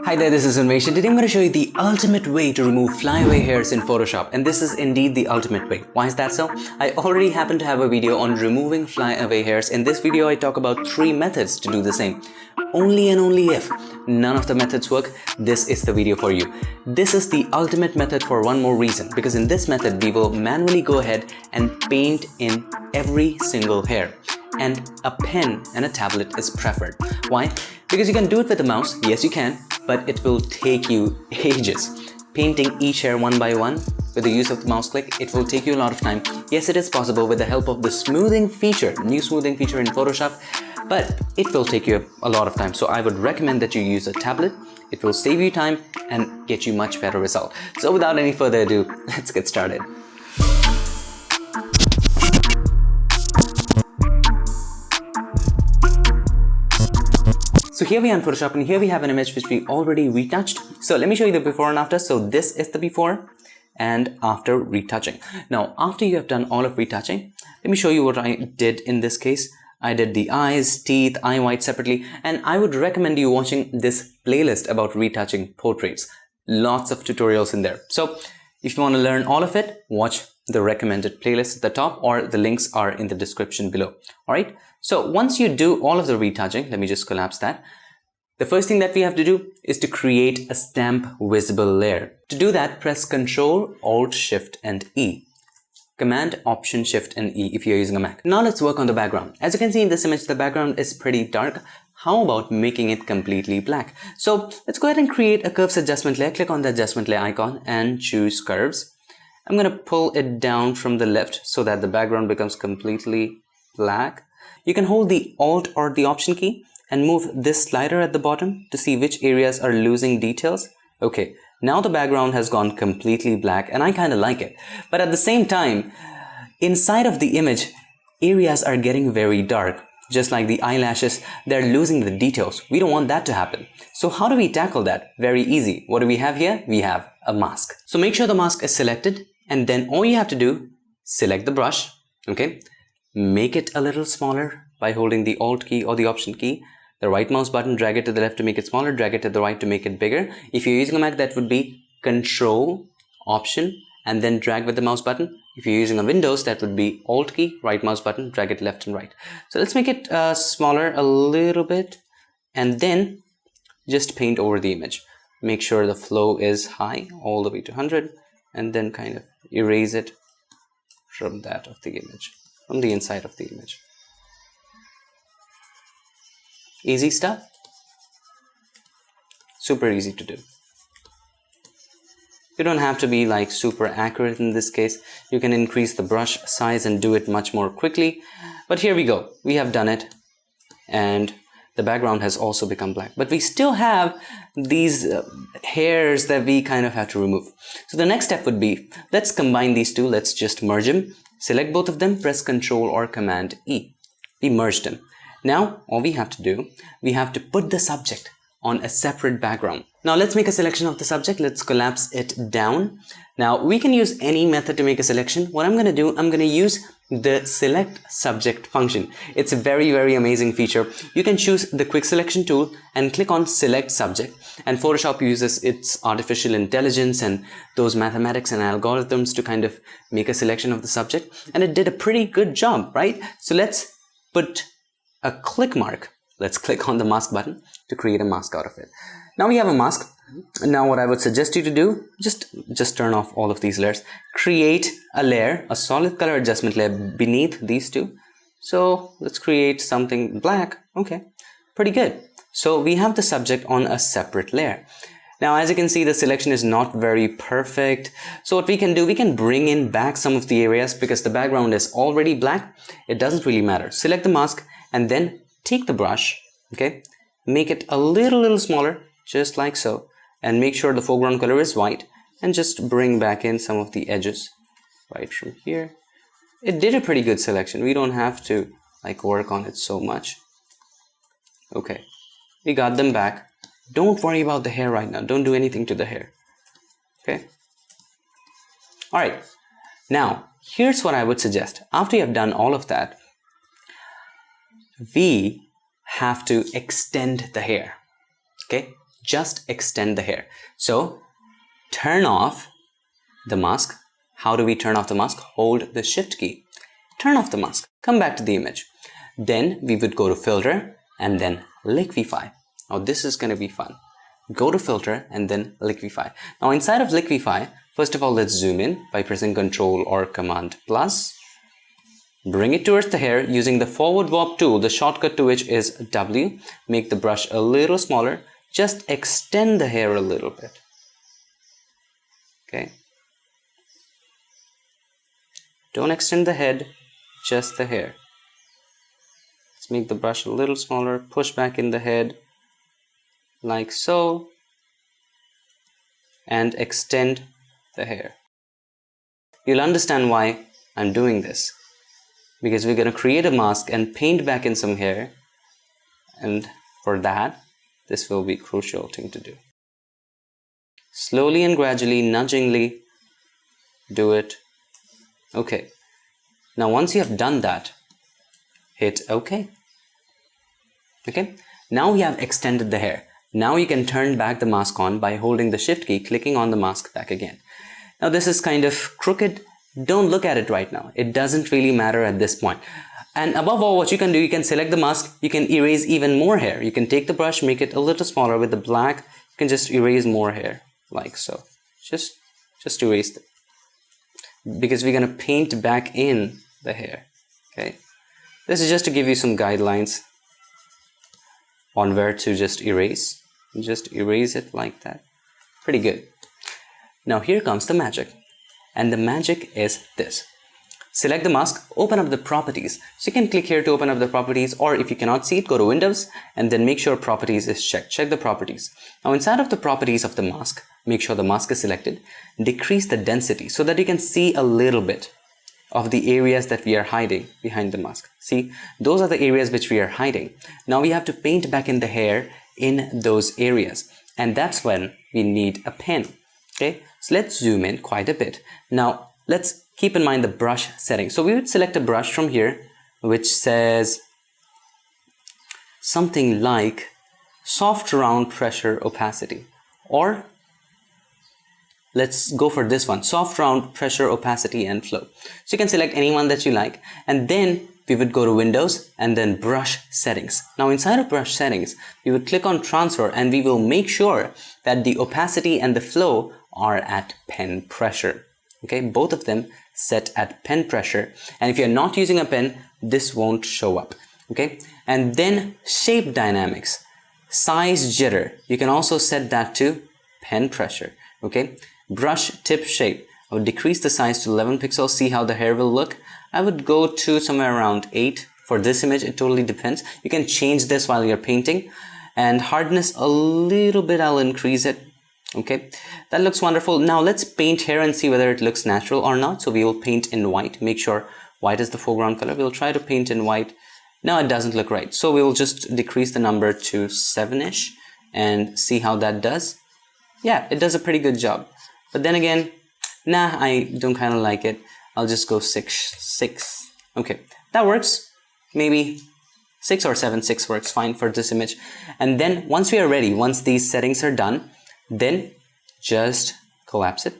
Hi there, this is Unmesh. Today I'm going to show you the ultimate way to remove flyaway hairs in Photoshop, and this is indeed the ultimate way. Why is that so? I already happen to have a video on removing flyaway hairs. In this video I talk about 3 methods to do the same. Only and only if none of the methods work, this is the video for you. This is the ultimate method for one more reason, because in this method we will manually go ahead and paint in every single hair. And a pen and a tablet is preferred. Why? Because you can do it with a mouse, yes you can, but it will take you ages. Painting each hair one by one with the use of the mouse click, it will take you a lot of time. Yes, it is possible with the help of the smoothing feature, new smoothing feature in Photoshop, but it will take you a lot of time. So I would recommend that you use a tablet. It will save you time and get you much better result. So without any further ado, let's get started. So here we are in Photoshop, and here we have an image which we already retouched. So let me show you the before and after. So this is the before and after retouching. Now, after you have done all of retouching, let me show you what I did in this case. I did the eyes, teeth, eye white separately, and I would recommend you watching this playlist about retouching portraits. Lots of tutorials in there. So if you want to learn all of it, watch the recommended playlist at the top, or the links are in the description below. All right. So once you do all of the retouching, let me just collapse that. The first thing that we have to do is to create a stamp visible layer. To do that, press Ctrl, Alt, Shift and E. Command, Option, Shift and E if you're using a Mac. Now let's work on the background. As you can see in this image, the background is pretty dark. How about making it completely black? So let's go ahead and create a curves adjustment layer. Click on the adjustment layer icon and choose curves. I'm going to pull it down from the left so that the background becomes completely black. You can hold the Alt or the Option key and move this slider at the bottom to see which areas are losing details. Okay, now the background has gone completely black and I kind of like it. But at the same time, inside of the image, areas are getting very dark. Just like the eyelashes, they're losing the details. We don't want that to happen. So how do we tackle that? Very easy. What do we have here? We have a mask. So make sure the mask is selected, and then all you have to do, select the brush, okay? Make it a little smaller by holding the Alt key or the Option key. The right mouse button, drag it to the left to make it smaller, drag it to the right to make it bigger. If you're using a Mac, that would be Control, Option, and then drag with the mouse button. If you're using a Windows, that would be Alt key, right mouse button, drag it left and right. So let's make it smaller a little bit, and then just paint over the image. Make sure the flow is high all the way to 100, and then kind of erase it from that of the image, from the inside of the image. Easy stuff. Super easy to do. You don't have to be like super accurate in this case. You can increase the brush size and do it much more quickly. But here we go. We have done it. And the background has also become black. But we still have these hairs that we kind of have to remove. So the next step would be, let's combine these two. Let's just merge them. Select both of them. Press Ctrl or Command E. We merged them. Now, all we have to do, we have to put the subject on a separate background. Now, let's make a selection of the subject. Let's collapse it down. Now, we can use any method to make a selection. What I'm going to do, I'm going to use the Select Subject function. It's a very, very amazing feature. You can choose the Quick Selection tool and click on Select Subject. And Photoshop uses its artificial intelligence and those mathematics and algorithms to kind of make a selection of the subject. And it did a pretty good job, right? So let's put a click mark. Let's click on the mask button to create a mask out of it. Now we have a mask. Now what I would suggest you to do, just turn off all of these layers. Create a layer, a solid color adjustment layer beneath these two. So let's create something black. Okay, pretty good. So we have the subject on a separate layer. Now, as you can see, the selection is not very perfect. So what we can do, we can bring in back some of the areas because the background is already black. It doesn't really matter. Select the mask and then take the brush, okay? Make it a little smaller, just like so. And make sure the foreground color is white. And just bring back in some of the edges right from here. It did a pretty good selection. We don't have to like work on it so much. Okay, we got them back. Don't worry about the hair right now. Don't do anything to the hair. Okay. All right. Now, here's what I would suggest. After you have done all of that, we have to extend the hair. Okay. just extend the hair. So turn off the mask. How do we turn off the mask? Hold the shift key. Turn off the mask. Come back to the image. Then we would go to filter and then liquify. Now this is going to be fun. Go to filter and then liquify. Now inside of liquify, first of all, let's zoom in by pressing Ctrl or Command plus. Bring it towards the hair using the forward warp tool, the shortcut to which is W. Make the brush a little smaller. Just extend the hair a little bit. Okay. Don't extend the head, just the hair. Let's make the brush a little smaller. Push back in the head like so. And extend the hair. You'll understand why I'm doing this. Because we're going to create a mask and paint back in some hair. And for that, this will be a crucial thing to do. Slowly and gradually, nudgingly, do it. Okay. Now once you have done that, hit OK. Okay. Now we have extended the hair. Now you can turn back the mask on by holding the shift key, clicking on the mask back again. Now this is kind of crooked. Don't look at it right now. It doesn't really matter at this point. And above all, what you can do, you can select the mask. You can erase even more hair. You can take the brush, make it a little smaller with the black. You can just erase more hair like so. Just erase it. Because we're going to paint back in the hair. Okay. This is just to give you some guidelines on where to just erase. Just erase it like that. Pretty good. Now here comes the magic. And the magic is this. Select the mask, open up the properties. So you can click here to open up the properties, or if you cannot see it, go to Windows and then make sure properties is checked. Check the properties. Now inside of the properties of the mask, make sure the mask is selected. Decrease the density so that you can see a little bit of the areas that we are hiding behind the mask. See, those are the areas which we are hiding. Now we have to paint back in the hair in those areas. And that's when we need a pen. Okay, so let's zoom in quite a bit. Now let's keep in mind the brush setting. So we would select a brush from here which says something like soft round pressure opacity, or let's go for this one, soft round pressure opacity and flow. So you can select any one that you like, and then we would go to Windows and then brush settings. Now inside of brush settings, we would click on transfer and we will make sure that the opacity and the flow are at pen pressure. Okay, both of them set at pen pressure. And if you're not using a pen, this won't show up. Okay, and then shape dynamics, size jitter. You can also set that to pen pressure. Okay, brush tip shape. I would decrease the size to 11 pixels. See how the hair will look. I would go to somewhere around 8 for this image. It totally depends. You can change this while you're painting. And hardness a little bit, I'll increase it. Okay, that looks wonderful. Now let's paint here and see whether it looks natural or not. So we will paint in white. Make sure white is the foreground color. We'll try to paint in white. Now it doesn't look right. So we'll just decrease the number to 7-ish and see how that does. Yeah, it does a pretty good job. But then again, nah, I don't kind of like it. I'll just go 6. Okay, that works. Maybe 6 or 7. 6 works fine for this image. And then once we are ready, once these settings are done, then just collapse it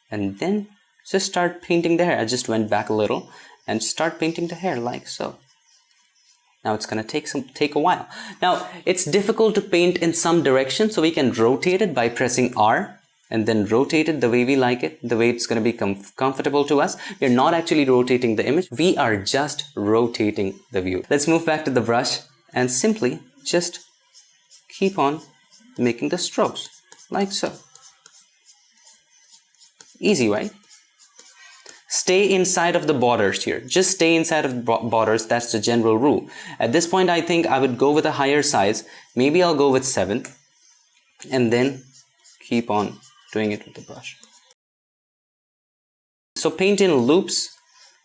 and then just start painting the hair. I just went back a little and start painting the hair like so. Now it's going to take a while. Now it's difficult to paint in some direction, so we can rotate it by pressing R and then rotate it the way we like it, the way it's going to be comfortable to us. We're not actually rotating the image, we are just rotating the view. Let's move back to the brush and simply just keep on making the strokes like so. Easy, right? Stay inside of the borders here. Just stay inside of the borders. That's the general rule. At this point, I think I would go with a higher size. Maybe I'll go with 7 and then keep on doing it with the brush. So paint in loops.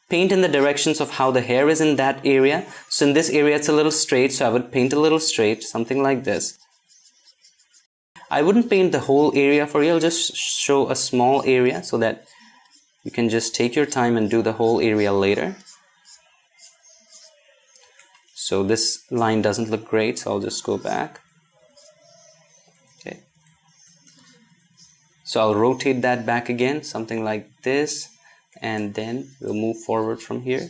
Paint in the directions of how the hair is in that area. So in this area, it's a little straight. So I would paint a little straight, something like this. I wouldn't paint the whole area for you. I'll just show a small area so that you can just take your time and do the whole area later. So this line doesn't look great, so I'll just go back. So I'll rotate that back again, something like this, and then we'll move forward from here.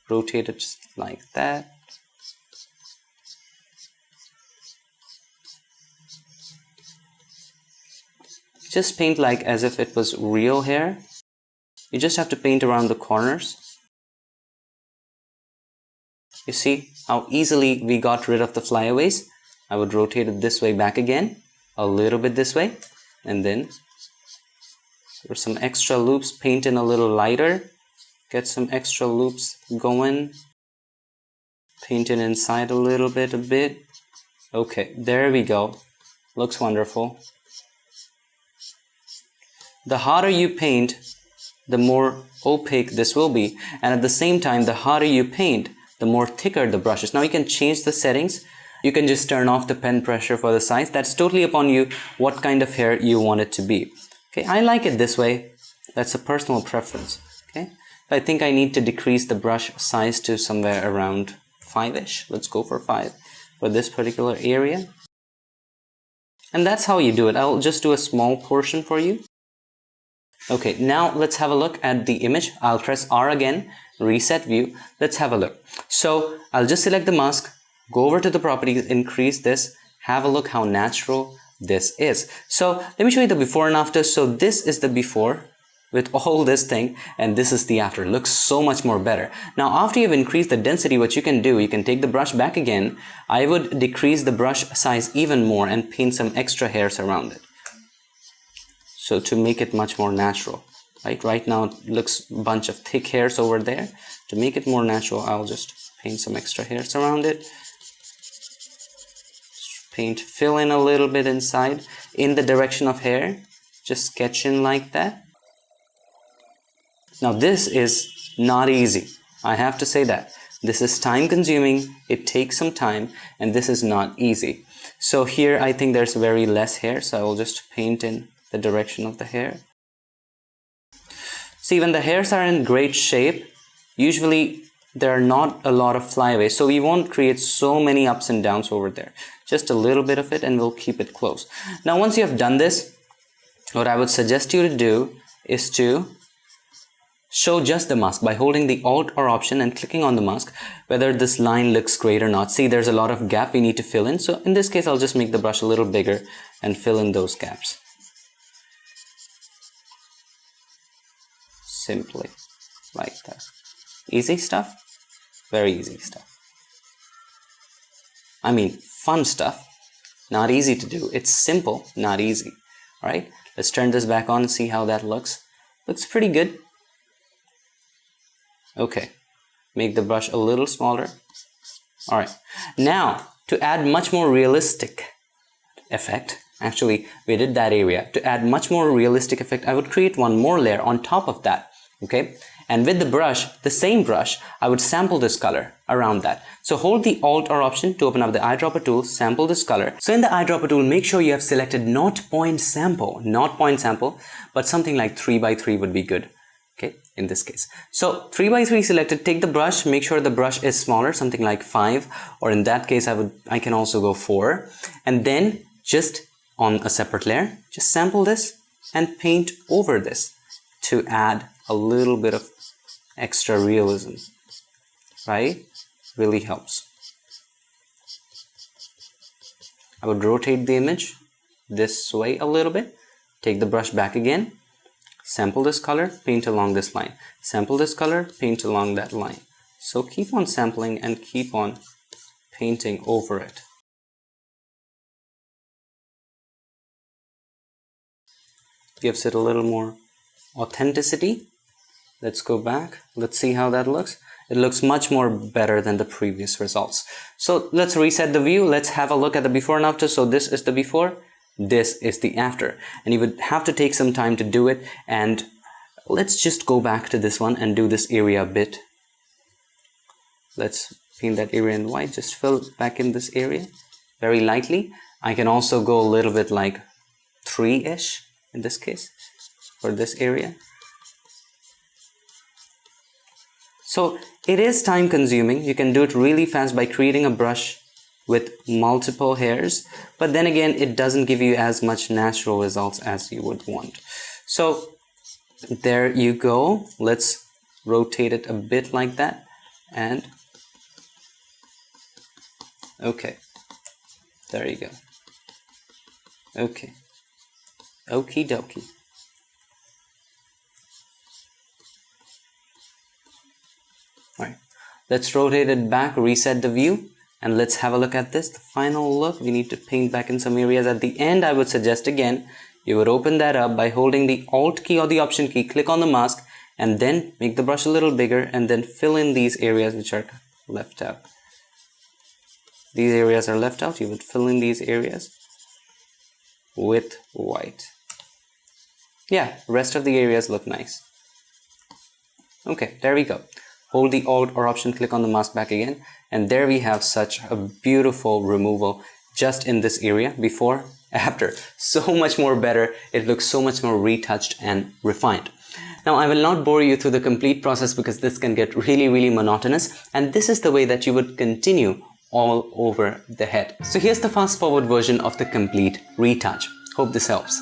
Rotate it just like that. Just paint like as if it was real hair. You just have to paint around the corners. You see how easily we got rid of the flyaways? I would rotate it this way back again, a little bit this way, and then for some extra loops, paint in a little lighter, get some extra loops going, paint it inside a little bit, a bit. Okay, there we go. Looks wonderful. The harder you paint, the more opaque this will be, and at the same time, the harder you paint, the more thicker the brush is. Now you can change the settings. You can just turn off the pen pressure for the size. That's totally upon you what kind of hair you want it to be. Okay, I like it this way. That's a personal preference. Okay, I think I need to decrease the brush size to somewhere around 5-ish. Let's go for 5 for this particular area. And that's how you do it. I'll just do a small portion for you. Okay, now let's have a look at the image. I'll press R again, reset view. Let's have a look. So I'll just select the mask, go over to the properties, increase this, have a look how natural this is. So let me show you the before and after. So this is the before with all this thing, and this is the after. It looks so much more better. Now after you've increased the density, what you can do, you can take the brush back again. I would decrease the brush size even more and paint some extra hairs around it. So to make it much more natural, right now it looks a bunch of thick hairs over there. To make it more natural, I'll just paint some extra hairs around it. Paint, fill in a little bit inside in the direction of hair. Just sketch in like that. Now this is not easy. I have to say that. This is time consuming. It takes some time, and this is not easy. So here I think there's very less hair, so I will just paint in the direction of the hair. See, when the hairs are in great shape, usually there are not a lot of flyaways, so we won't create so many ups and downs over there. Just a little bit of it, and we'll keep it close. Now once you have done this, what I would suggest you to do is to show just the mask by holding the Alt or Option and clicking on the mask, whether this line looks great or not. See, there's a lot of gap we need to fill in, so in this case I'll just make the brush a little bigger and fill in those gaps. Simply like that. Easy stuff, very easy stuff. I mean, fun stuff, not easy to do. It's simple, not easy. All right, let's turn this back on and see how that looks. Looks pretty good. Okay, make the brush a little smaller. All right, now to add much more realistic effect, actually we did that area. To add much more realistic effect, I would create one more layer on top of that. Okay, and with the brush, the same brush, I would sample this color around that. So hold the Alt or Option to open up the eyedropper tool, sample this color. So in the eyedropper tool, make sure you have selected not point sample, but something like 3x3 would be good. Okay, in this case. So 3x3 selected, take the brush, make sure the brush is smaller, something like 5, or in that case, I can also go 4. And then just on a separate layer, just sample this and paint over this to add a little bit of extra realism, right? Really helps. I would rotate the image this way a little bit, take the brush back again, sample this color, paint along this line, sample this color, paint along that line. So keep on sampling and keep on painting over it. Gives it a little more authenticity. Let's go back. Let's see how that looks. It looks much more better than the previous results. So let's reset the view. Let's have a look at the before and after. So this is the before, this is the after. And you would have to take some time to do it. And let's just go back to this one and do this area a bit. Let's paint that area in white. Just fill back in this area very lightly. I can also go a little bit like 3-ish in this case for this area. So it is time consuming. You can do it really fast by creating a brush with multiple hairs, but then again it doesn't give you as much natural results as you would want. So there you go. Let's rotate it a bit like that, and okay, there you go. Okay, okie dokie. Alright, let's rotate it back, reset the view, and let's have a look at this, the final look. We need to paint back in some areas. At the end, I would suggest again, you would open that up by holding the Alt key or the Option key, click on the mask, and then make the brush a little bigger, and then fill in these areas which are left out. These areas are left out, you would fill in these areas with white. Yeah, rest of the areas look nice. Okay, there we go. Hold the Alt or Option, click on the mask back again, and there we have such a beautiful removal just in this area. Before, after, so much more better. It looks so much more retouched and refined. Now, I will not bore you through the complete process because this can get really monotonous, and this is the way that you would continue all over the head. So here's the fast forward version of the complete retouch. Hope this helps.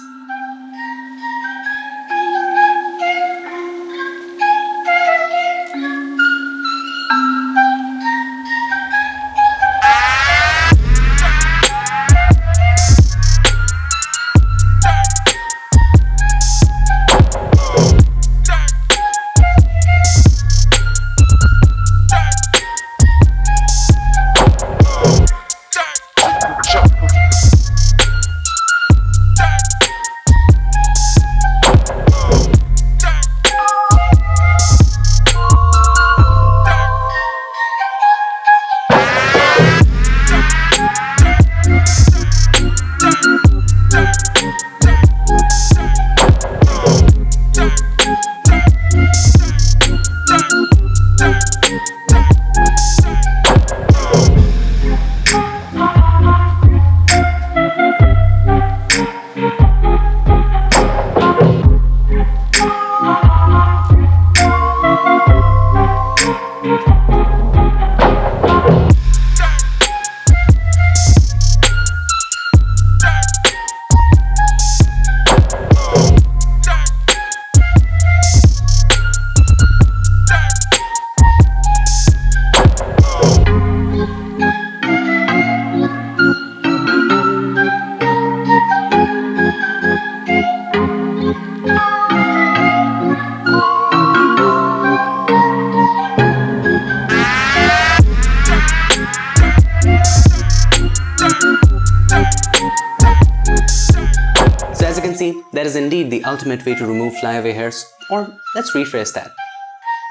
That is indeed the ultimate way to remove flyaway hairs, or let's rephrase that.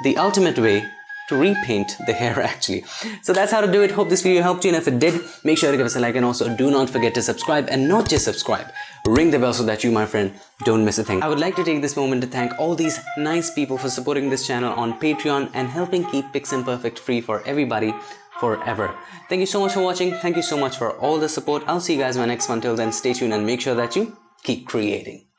The ultimate way to repaint the hair actually. So that's how to do it. Hope this video helped you, and if it did, make sure to give us a like, and also do not forget to subscribe, and not just subscribe, ring the bell so that you, my friend, don't miss a thing. I would like to take this moment to thank all these nice people for supporting this channel on Patreon and helping keep PiXimperfect free for everybody forever. Thank you so much for watching. Thank you so much for all the support. I'll see you guys in my next one. Till then, stay tuned and make sure that you keep creating.